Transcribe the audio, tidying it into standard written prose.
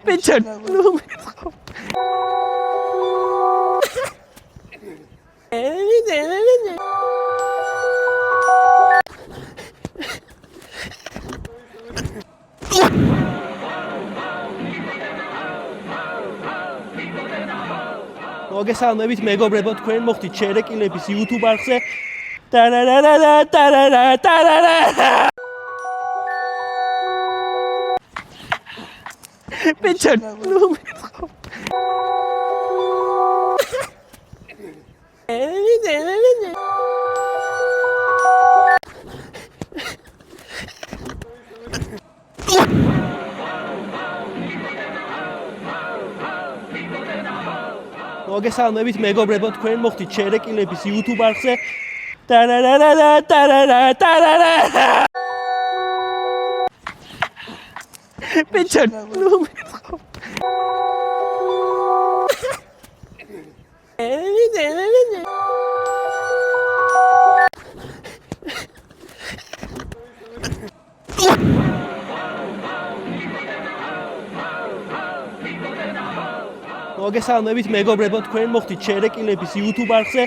Picture. მოგესალმებით მეგობრებო, თქვენ მოხდით შერეკილების YouTube არხზე. Picture. მოგესალმებით მეგობრებო, თქვენ მოხდით შერეკილების YouTube არხზე. Picture. მოგესალმებით მეგობრებო, თქვენ მოხდით შერეკილების YouTube არხზე.